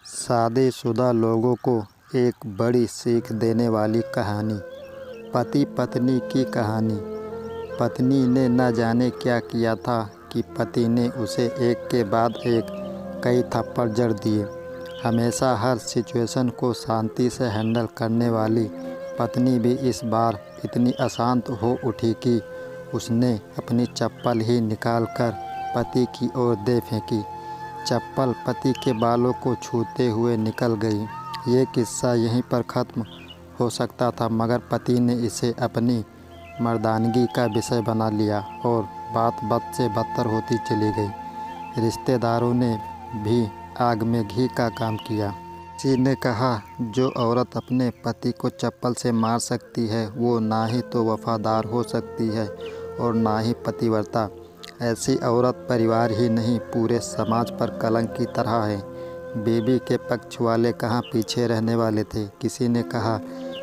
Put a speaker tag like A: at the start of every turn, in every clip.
A: शादीशुदा लोगों को एक बड़ी सीख देने वाली कहानी। पति पत्नी की कहानी। पत्नी ने न जाने क्या किया था कि पति ने उसे एक के बाद एक कई थप्पड़ जड़ दिए। हमेशा हर सिचुएशन को शांति से हैंडल करने वाली पत्नी भी इस बार इतनी अशांत हो उठी कि उसने अपनी चप्पल ही निकालकर पति की ओर दे फेंकी। चप्पल पति के बालों को छूते हुए निकल गई। ये किस्सा यहीं पर ख़त्म हो सकता था, मगर पति ने इसे अपनी मर्दानगी का विषय बना लिया और बात बद से बदतर होती चली गई। रिश्तेदारों ने भी आग में घी का काम किया। किसी ने कहा, जो औरत अपने पति को चप्पल से मार सकती है वो ना ही तो वफादार हो सकती है और ना ही पतिव्रता। ऐसी औरत परिवार ही नहीं पूरे समाज पर कलंक की तरह है। बीवी के पक्ष वाले कहाँ पीछे रहने वाले थे। किसी ने कहा,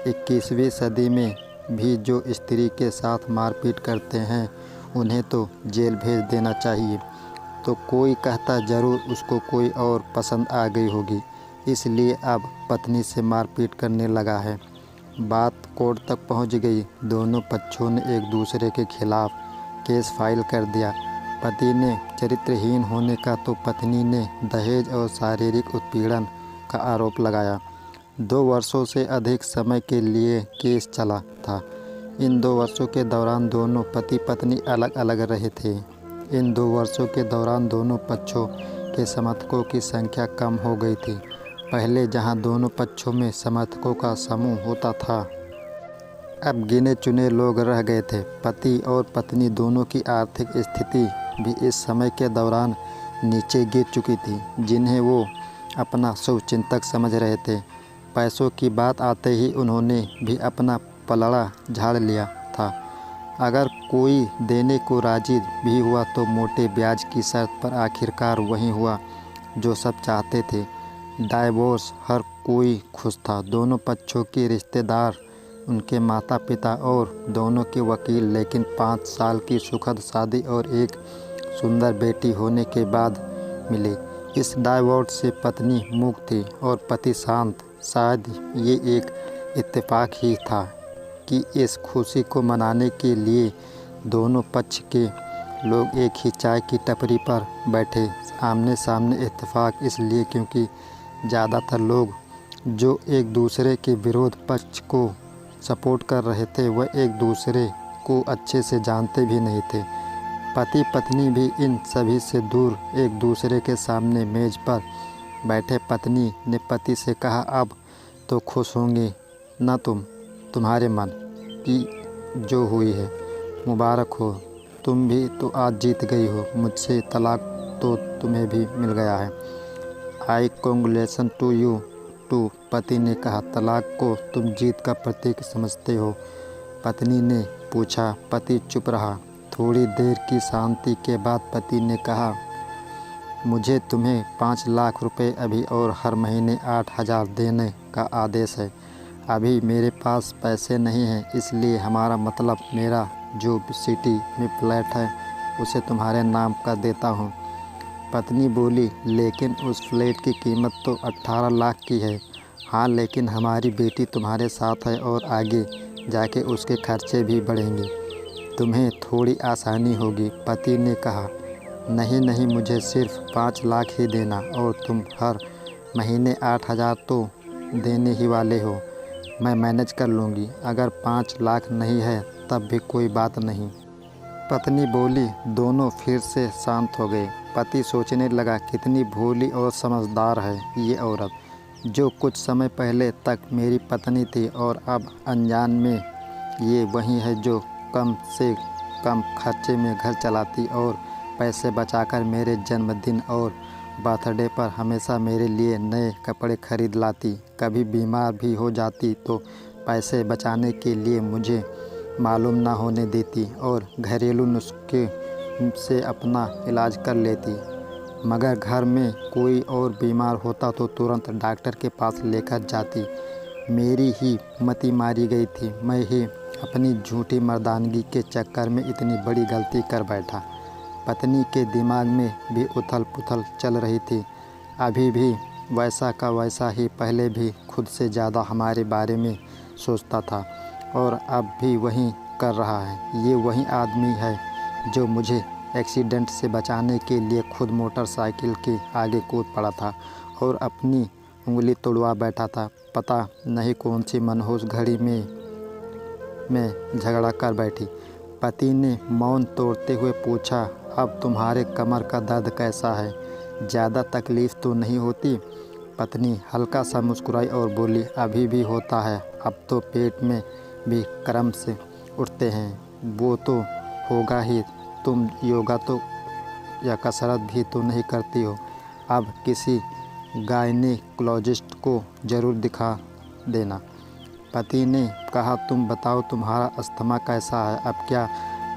A: 21वीं सदी में भी जो स्त्री के साथ मारपीट करते हैं उन्हें तो जेल भेज देना चाहिए। तो कोई कहता, ज़रूर उसको कोई और पसंद आ गई होगी, इसलिए अब पत्नी से मारपीट करने लगा है। बात कोर्ट तक पहुंच गई। दोनों पक्षों ने एक दूसरे के खिलाफ केस फाइल कर दिया। पति ने चरित्रहीन होने का तो पत्नी ने दहेज और शारीरिक उत्पीड़न का आरोप लगाया। 2 वर्षों से अधिक समय के लिए केस चला था। इन 2 वर्षों के दौरान दोनों पति पत्नी अलग अलग रहे थे। इन 2 वर्षों के दौरान दोनों पक्षों के समर्थकों की संख्या कम हो गई थी। पहले जहां दोनों पक्षों में समर्थकों का समूह होता था, अब गिने चुने लोग रह गए थे। पति और पत्नी दोनों की आर्थिक स्थिति भी इस समय के दौरान नीचे गिर चुकी थी, जिन्हें वो अपना शुभचिंतक समझ रहे थे। पैसों की बात आते ही उन्होंने भी अपना पलड़ा झाड़ लिया था। अगर कोई देने को राजी भी हुआ तो मोटे ब्याज की शर्त पर। आखिरकार वही हुआ जो सब चाहते थे, डाइवोर्स। हर कोई खुश था, दोनों पक्षों के रिश्तेदार, उनके माता पिता और दोनों के वकील। लेकिन 5 साल की सुखद शादी और एक सुंदर बेटी होने के बाद मिले इस डाइवोर्स से पत्नी मुक्त थी और पति शांत। शायद ये एक इत्तेफाक ही था कि इस खुशी को मनाने के लिए दोनों पक्ष के लोग एक ही चाय की टपरी पर बैठे आमने सामने। इत्तेफाक इसलिए क्योंकि ज़्यादातर लोग जो एक दूसरे के विरोध पक्ष को सपोर्ट कर रहे थे वह एक दूसरे को अच्छे से जानते भी नहीं थे। पति पत्नी भी इन सभी से दूर एक दूसरे के सामने मेज पर बैठे। पत्नी ने पति से कहा, अब तो खुश होंगे न तुम्हारे मन की जो हुई है, मुबारक हो, तुम भी तो आज जीत गई हो। मुझसे तलाक तो तुम्हें भी मिल गया है। आई कॉन्ग्रेचुलेशन टू यू टू। पति ने कहा, तलाक को तुम जीत का प्रतीक समझते हो? पत्नी ने पूछा। पति चुप रहा। थोड़ी देर की शांति के बाद पति ने कहा, मुझे तुम्हें 5 लाख रुपए अभी और हर महीने 8,000 देने का आदेश है। अभी मेरे पास पैसे नहीं हैं, इसलिए हमारा मतलब मेरा जो सिटी में फ्लैट है उसे तुम्हारे नाम कर देता हूँ। पत्नी बोली, लेकिन उस फ्लैट की कीमत तो 18 लाख की है। हाँ, लेकिन हमारी बेटी तुम्हारे साथ है और आगे जाके उसके खर्चे भी बढ़ेंगे, तुम्हें थोड़ी आसानी होगी। पति ने कहा, नहीं नहीं, मुझे सिर्फ 5 लाख ही देना और तुम हर महीने 8,000 तो देने ही वाले हो। मैं मैनेज कर लूँगी। अगर 5 लाख नहीं है तब भी कोई बात नहीं। पत्नी बोली। दोनों फिर से शांत हो गए। पति सोचने लगा, कितनी भोली और समझदार है ये औरत, जो कुछ समय पहले तक मेरी पत्नी थी और अब अनजान में ये वही है जो कम से कम खर्चे में घर चलाती और पैसे बचाकर मेरे जन्मदिन और बर्थडे पर हमेशा मेरे लिए नए कपड़े खरीद लाती। कभी बीमार भी हो जाती तो पैसे बचाने के लिए मुझे मालूम ना होने देती और घरेलू नुस्खे से अपना इलाज कर लेती। मगर घर में कोई और बीमार होता तो तुरंत डॉक्टर के पास लेकर जाती। मेरी ही मति मारी गई थी। मैं ही अपनी झूठी मर्दानगी के चक्कर में इतनी बड़ी गलती कर बैठा। पत्नी के दिमाग में भी उथल पुथल चल रही थी। अभी भी वैसा का वैसा ही पहले भी खुद से ज़्यादा हमारे बारे में सोचता था और अब भी वही कर रहा है। ये वही आदमी है जो मुझे एक्सीडेंट से बचाने के लिए खुद मोटरसाइकिल के आगे कूद पड़ा था और अपनी उंगली तोड़वा बैठा था। पता नहीं कौन सी मनहूस घड़ी में झगड़ा कर बैठी। पति ने मौन तोड़ते हुए पूछा, अब तुम्हारे कमर का दर्द कैसा है? ज़्यादा तकलीफ़ तो नहीं होती? पत्नी हल्का सा मुस्कुराई और बोली, अभी भी होता है, अब तो पेट में भी क्रम से उठते हैं। वो तो होगा ही, तुम योगा तो या कसरत भी तो नहीं करती हो। अब किसी गायनेकोलॉजिस्ट को ज़रूर दिखा देना। पति ने कहा, तुम बताओ तुम्हारा अस्थमा कैसा है? अब क्या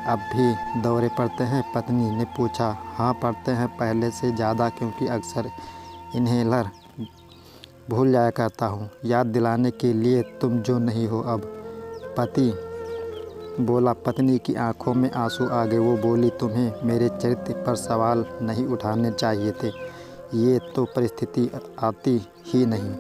A: अब भी दौरे पड़ते हैं? पत्नी ने पूछा। हाँ पड़ते हैं, पहले से ज़्यादा, क्योंकि अक्सर इन्हेलर भूल जाया करता हूँ याद दिलाने के लिए तुम जो नहीं हो अब। पति बोला। पत्नी की आंखों में आंसू आ गए। वो बोली, तुम्हें मेरे चरित्र पर सवाल नहीं उठाने चाहिए थे, ये तो परिस्थिति आती ही नहीं।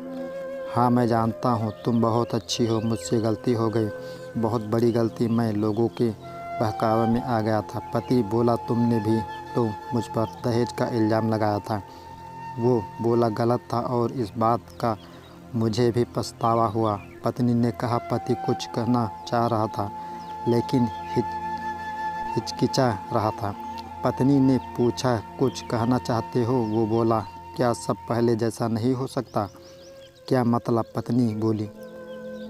A: हाँ मैं जानता हूँ तुम बहुत अच्छी हो, मुझसे गलती हो गई, बहुत बड़ी गलती, मैं लोगों के बहकावे में आ गया था। पति बोला, तुमने भी तो मुझ पर दहेज का इल्ज़ाम लगाया था। वो बोला, गलत था और इस बात का मुझे भी पछतावा हुआ। पत्नी ने कहा। पति कुछ कहना चाह रहा था लेकिन हिचकिचा रहा था। पत्नी ने पूछा, कुछ कहना चाहते हो? वो बोला, क्या सब पहले जैसा नहीं हो सकता? क्या मतलब? पत्नी बोली,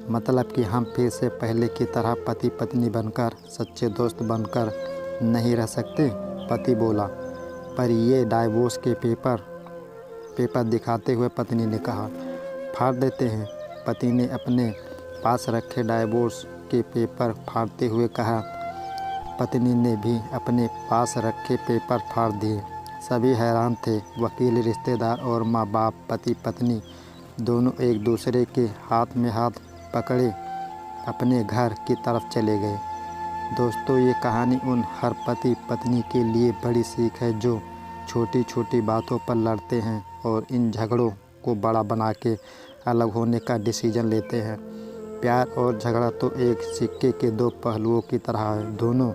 A: मतलब कि हम फिर से पहले की तरह पति पत्नी बनकर, सच्चे दोस्त बनकर नहीं रह सकते? पति बोला, पर ये डाइवोर्स के पेपर दिखाते हुए पत्नी ने कहा। फाड़ देते हैं। पति ने अपने पास रखे डाइवोर्स के पेपर फाड़ते हुए कहा। पत्नी ने भी अपने पास रखे पेपर फाड़ दिए। सभी हैरान थे। वकील, रिश्तेदार और माँ बाप, पति पत्नी दोनों एक दूसरे के हाथ में हाथ पकड़े अपने घर की तरफ चले गए। दोस्तों, ये कहानी उन हर पति पत्नी के लिए बड़ी सीख है जो छोटी छोटी बातों पर लड़ते हैं और इन झगड़ों को बड़ा बना के अलग होने का डिसीजन लेते हैं। प्यार और झगड़ा तो एक सिक्के के दो पहलुओं की तरह है, दोनों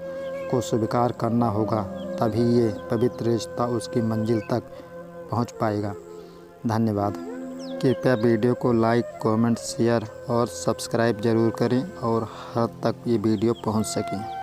A: को स्वीकार करना होगा, तभी ये पवित्र रिश्ता उसकी मंजिल तक पहुंच पाएगा। धन्यवाद। कृपया वीडियो को लाइक, कमेंट, शेयर और सब्सक्राइब ज़रूर करें और हर तक ये वीडियो पहुंच सके।